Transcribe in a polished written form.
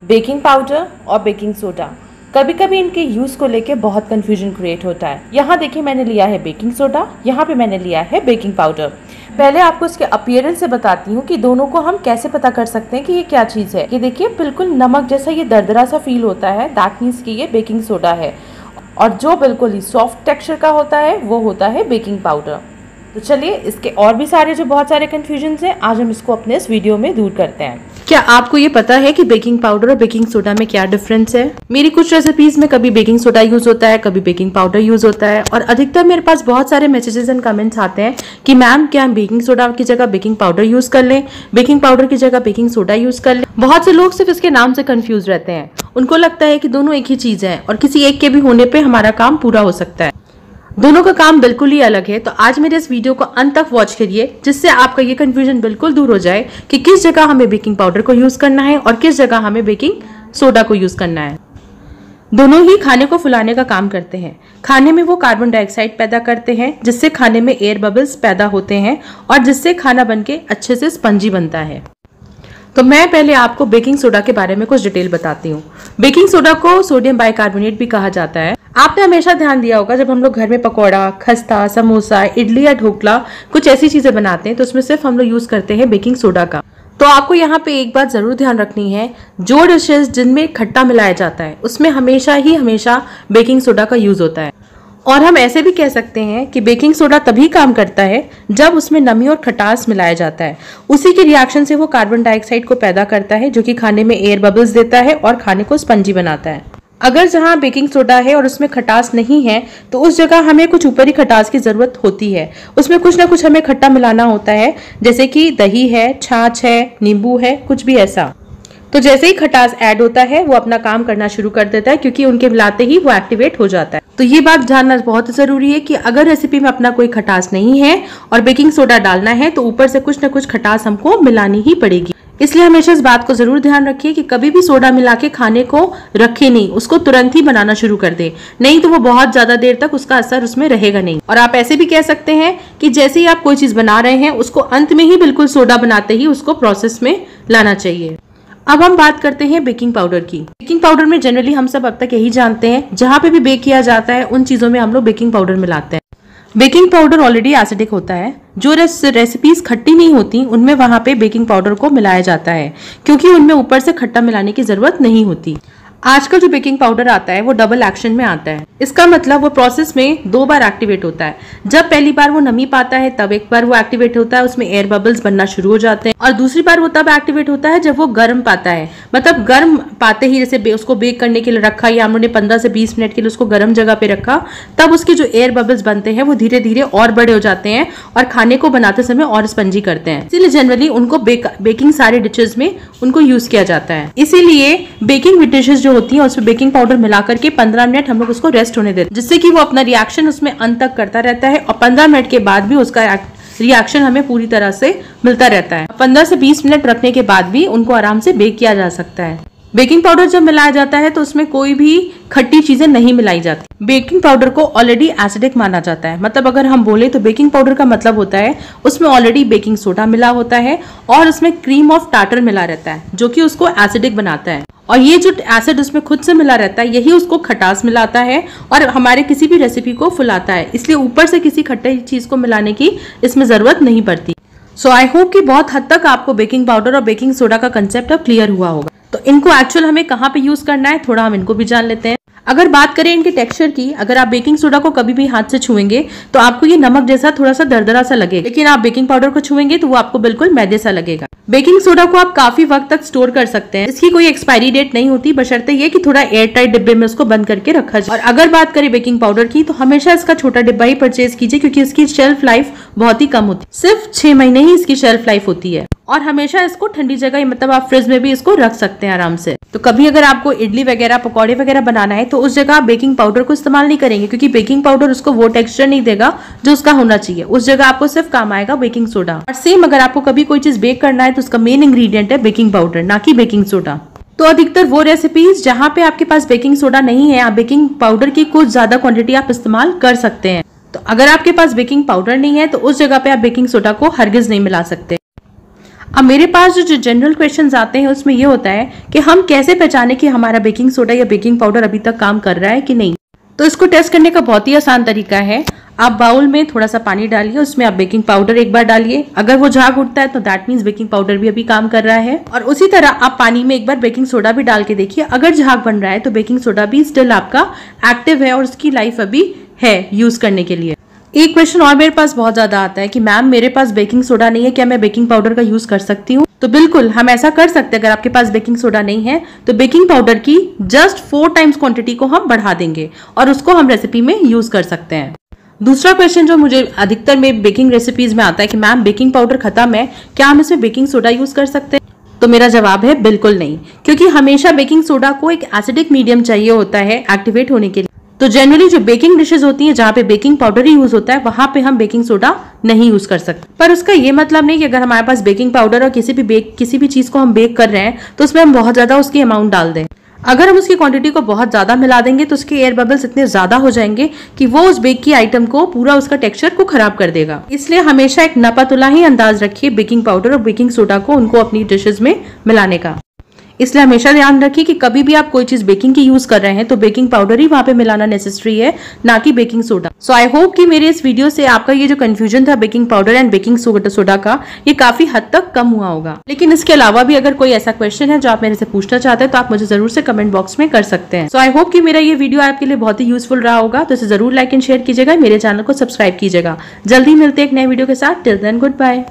Baking powder और baking soda, कभी कभी इनके यूज़ को लेके बहुत कंफ्यूजन क्रिएट होता है। यहाँ देखिए मैंने लिया है बेकिंग सोडा, यहाँ पे मैंने लिया है बेकिंग पाउडर। पहले आपको इसके अपीयरेंस से बताती हूँ कि दोनों को हम कैसे पता कर सकते हैं कि ये क्या चीज़ है। ये देखिए बिल्कुल नमक जैसा ये दरदरा सा फील होता है, दैट मीन्स कि ये बेकिंग सोडा है। और जो बिल्कुल ही सॉफ्ट टेक्सचर का होता है वो होता है बेकिंग पाउडर। तो चलिए इसके और भी सारे जो बहुत सारे कन्फ्यूजन हैं आज हम इसको अपने इस वीडियो में दूर करते हैं। क्या आपको ये पता है कि बेकिंग पाउडर और बेकिंग सोडा में क्या डिफरेंस है? मेरी कुछ रेसिपीज में कभी बेकिंग सोडा यूज होता है, कभी बेकिंग पाउडर यूज होता है, और अधिकतर मेरे पास बहुत सारे मैसेजेस एंड कमेंट्स आते हैं कि मैम क्या हम बेकिंग सोडा की जगह बेकिंग पाउडर यूज कर लें, बेकिंग पाउडर की जगह बेकिंग सोडा यूज कर लें। बहुत से लोग सिर्फ इसके नाम से कंफ्यूज रहते हैं, उनको लगता है कि दोनों एक ही चीज है और किसी एक के भी होने पे हमारा काम पूरा हो सकता है। दोनों का काम बिल्कुल ही अलग है। तो आज मेरे इस वीडियो को अंत तक वॉच करिए जिससे आपका ये कंफ्यूजन बिल्कुल दूर हो जाए कि किस जगह हमें बेकिंग पाउडर को यूज करना है और किस जगह हमें बेकिंग सोडा को यूज करना है। दोनों ही खाने को फुलाने का काम करते हैं। खाने में वो कार्बन डाइऑक्साइड पैदा करते हैं जिससे खाने में एयर बबल्स पैदा होते हैं और जिससे खाना बनके अच्छे से स्पंजी बनता है। तो मैं पहले आपको बेकिंग सोडा के बारे में कुछ डिटेल बताती हूँ। बेकिंग सोडा को सोडियम बाइकार्बोनेट भी कहा जाता है। आपने हमेशा ध्यान दिया होगा जब हम लोग घर में पकौड़ा, खस्ता, समोसा, इडली या ढोकला कुछ ऐसी चीजें बनाते हैं तो उसमें सिर्फ हम लोग यूज करते हैं बेकिंग सोडा का। तो आपको यहाँ पे एक बात जरूर ध्यान रखनी है, जो डिशेस जिनमें खट्टा मिलाया जाता है उसमें हमेशा बेकिंग सोडा का यूज होता है। और हम ऐसे भी कह सकते हैं कि बेकिंग सोडा तभी काम करता है जब उसमें नमी और खटास मिलाया जाता है। उसी के रिएक्शन से वो कार्बन डाइऑक्साइड को पैदा करता है जो कि खाने में एयर बबल्स देता है और खाने को स्पंजी बनाता है। अगर जहाँ बेकिंग सोडा है और उसमें खटास नहीं है तो उस जगह हमें कुछ ऊपरी खटास की जरूरत होती है। उसमें कुछ ना कुछ हमें खट्टा मिलाना होता है, जैसे कि दही है, छाछ है, नींबू है, कुछ भी ऐसा। तो जैसे ही खटास ऐड होता है वो अपना काम करना शुरू कर देता है क्योंकि उनके मिलाते ही वो एक्टिवेट हो जाता है। तो ये बात जानना बहुत जरूरी है कि अगर रेसिपी में अपना कोई खटास नहीं है और बेकिंग सोडा डालना है तो ऊपर से कुछ ना कुछ खटास हमको मिलानी ही पड़ेगी। इसलिए हमेशा इस बात को जरूर ध्यान रखिए कि कभी भी सोडा मिला के खाने को रखे नहीं, उसको तुरंत ही बनाना शुरू कर दे, नहीं तो वो बहुत ज्यादा देर तक उसका असर उसमें रहेगा नहीं। और आप ऐसे भी कह सकते हैं कि जैसे ही आप कोई चीज बना रहे हैं उसको अंत में ही बिल्कुल सोडा बनाते ही उसको प्रोसेस में लाना चाहिए। अब हम बात करते हैं बेकिंग पाउडर की। बेकिंग पाउडर में जनरली हम सब अब तक यही जानते हैं, जहां पे भी बेक किया जाता है उन चीजों में हम लोग बेकिंग पाउडर मिलाते हैं। बेकिंग पाउडर ऑलरेडी एसिडिक होता है। जो रेसिपीज खट्टी नहीं होती उनमें वहां पे बेकिंग पाउडर को मिलाया जाता है क्योंकि उनमें ऊपर से खट्टा मिलाने की जरूरत नहीं होती। आजकल जो बेकिंग पाउडर आता है वो डबल एक्शन में आता है। इसका मतलब वो प्रोसेस में 2 बार एक्टिवेट होता है। जब पहली बार वो नमी पाता है तब एक बार वो एक्टिवेट होता है, उसमें एयर बबल्स बनना शुरू हो जाते हैं, और दूसरी बार वो तब एक्टिवेट होता है जब वो गर्म पाता है। मतलब गर्म पाते ही जैसे उसको बेक करने के लिए रखा या हम लोगों ने 15 से 20 मिनट के लिए उसको गर्म जगह पे रखा, तब उसके जो एयर बबल्स बनते हैं वो धीरे धीरे और बड़े हो जाते हैं और खाने को बनाते समय और स्पंजी करते हैं। इसीलिए जनरली उनको बेकिंग सारे डिशेज में उनको यूज किया जाता है। इसीलिए बेकिंग डिशेज जो होती है उसमें बेकिंग पाउडर मिला करके 15 मिनट हम लोग उसको रेस्ट होने देते हैं, जिससे कि वो अपना रिएक्शन उसमें अंत तक करता रहता है और 15 मिनट के बाद भी उसका रिएक्शन हमें पूरी तरह से मिलता रहता है। 15 से 20 मिनट रखने के बाद भी उनको आराम से बेक किया जा सकता है। बेकिंग पाउडर जब मिलाया जाता है तो उसमें कोई भी खट्टी चीजें नहीं मिलाई जाती। बेकिंग पाउडर को ऑलरेडी एसिडिक माना जाता है। मतलब अगर हम बोले तो बेकिंग पाउडर का मतलब होता है उसमें ऑलरेडी बेकिंग सोडा मिला होता है और उसमें क्रीम ऑफ टार्टर मिला रहता है जो कि उसको एसिडिक बनाता है। और ये जो एसिड उसमें खुद से मिला रहता है यही उसको खटास मिलाता है और हमारे किसी भी रेसिपी को फुलाता है। इसलिए ऊपर से किसी खट्टी चीज को मिलाने की इसमें जरूरत नहीं पड़ती। सो आई होप कि बहुत हद तक आपको बेकिंग पाउडर और बेकिंग सोडा का कंसेप्ट अब क्लियर हुआ होगा। तो इनको एक्चुअल हमें कहाँ पे यूज करना है थोड़ा हम इनको भी जान लेते हैं। अगर बात करें इनके टेक्सचर की, अगर आप बेकिंग सोडा को कभी भी हाथ से छुएंगे तो आपको ये नमक जैसा थोड़ा सा दरदरा सा लगेगा, लेकिन आप बेकिंग पाउडर को छुएंगे तो वो आपको बिल्कुल मैदे सा लगेगा। बेकिंग सोडा को आप काफी वक्त तक स्टोर कर सकते हैं। इसकी कोई एक्सपायरी डेट नहीं होती, बशर्ते ये कि थोड़ा एयर टाइट डिब्बे में उसको बंद करके रखा जाए। और अगर बात करें बेकिंग पाउडर की तो हमेशा इसका छोटा डिब्बा ही परचेज कीजिए क्योंकि इसकी शेल्फ लाइफ बहुत ही कम होती है। सिर्फ 6 महीने ही इसकी शेल्फ लाइफ होती है और हमेशा इसको ठंडी जगह, मतलब आप फ्रिज में भी इसको रख सकते हैं आराम से। तो कभी अगर आपको इडली वगैरह, पकौड़े वगैरह बनाना है तो उस जगह आप बेकिंग पाउडर को इस्तेमाल नहीं करेंगे क्योंकि बेकिंग पाउडर उसको वो टेक्सचर नहीं देगा जो उसका होना चाहिए। उस जगह आपको सिर्फ काम आएगा बेकिंग सोडा। और सेम अगर आपको कभी कोई चीज बेक करना है तो उसका मेन इंग्रेडिएंट है बेकिंग पाउडर, ना कि बेकिंग सोडा। तो अधिकतर वो रेसिपीज जहां पे आपके पास बेकिंग सोडा नहीं है, आप बेकिंग पाउडर की कुछ ज्यादा क्वांटिटी आप इस्तेमाल कर सकते हैं। तो अगर आपके पास बेकिंग पाउडर नहीं है तो उस जगह पे आप बेकिंग सोडा को हरगिज नहीं मिला सकते। अब मेरे पास जो जनरल क्वेश्चंस आते हैं उसमें ये होता है कि हम कैसे पहचाने कि हमारा बेकिंग सोडा या बेकिंग पाउडर अभी तक काम कर रहा है कि नहीं। तो इसको टेस्ट करने का बहुत ही आसान तरीका है। आप बाउल में थोड़ा सा पानी डालिए, उसमें आप बेकिंग पाउडर एक बार डालिए। अगर वो झाग उठता है तो दैट मीन्स बेकिंग पाउडर भी अभी काम कर रहा है। और उसी तरह आप पानी में एक बार बेकिंग सोडा भी डाल के देखिए, अगर झाग बन रहा है तो बेकिंग सोडा भी स्टिल आपका एक्टिव है और उसकी लाइफ अभी है यूज करने के लिए। एक क्वेश्चन और मेरे पास बहुत ज्यादा आता है कि मैम मेरे पास बेकिंग सोडा नहीं है, क्या मैं बेकिंग पाउडर का यूज कर सकती हूँ? तो बिल्कुल हम ऐसा कर सकते हैं। अगर आपके पास बेकिंग सोडा नहीं है तो बेकिंग पाउडर की जस्ट 4 टाइम्स क्वांटिटी को हम बढ़ा देंगे और उसको हम रेसिपी में यूज कर सकते हैं। दूसरा क्वेश्चन जो मुझे अधिकतर में बेकिंग रेसिपीज में आता है कि मैम बेकिंग पाउडर खत्म है, क्या हम इसमें बेकिंग सोडा यूज कर सकते हैं? तो मेरा जवाब है बिल्कुल नहीं, क्योंकि हमेशा बेकिंग सोडा को एक एसिडिक मीडियम चाहिए होता है एक्टिवेट होने के लिए। तो जनरली जो बेकिंग डिशेज होती हैं जहाँ पे बेकिंग पाउडर ही यूज होता है वहां पे हम बेकिंग सोडा नहीं यूज कर सकते। पर उसका ये मतलब नहीं कि अगर हमारे पास बेकिंग पाउडर और किसी भी चीज को हम बेक कर रहे हैं तो उसमें हम बहुत ज्यादा उसकी अमाउंट डाल दें। अगर हम उसकी क्वांटिटी को बहुत ज्यादा मिला देंगे तो उसके एयर बबल्स इतने ज्यादा हो जाएंगे कि वो उस बेक की आइटम को पूरा उसका टेक्सचर को खराब कर देगा। इसलिए हमेशा एक नपातुला ही अंदाज रखिए बेकिंग पाउडर और बेकिंग सोडा को उनको अपनी डिशेज में मिलाने का। इसलिए हमेशा ध्यान रखिए कि कभी भी आप कोई चीज बेकिंग की यूज कर रहे हैं तो बेकिंग पाउडर ही वहां पे मिलाना नेसेसरी है, ना कि baking soda. So I hope कि मेरे इस वीडियो से आपका ये जो कंफ्यूजन था baking powder and baking soda का, ये काफी हद तक कम हुआ होगा। लेकिन इसके अलावा भी अगर कोई ऐसा क्वेश्चन है जो आप मेरे से पूछना चाहते हैं तो आप मुझे जरूर से कमेंट बॉक्स में कर सकते हैं। सो आई होप कि मेरा ये वीडियो आपके लिए बहुत ही यूजफुल रहा होगा। तो इसे जरूर लाइक एंड शेयर कीजिएगा, मेरे चैनल को सब्सक्राइब कीजिएगा। जल्दी मिलते हैं एक नए वीडियो के साथ। Till then good bye.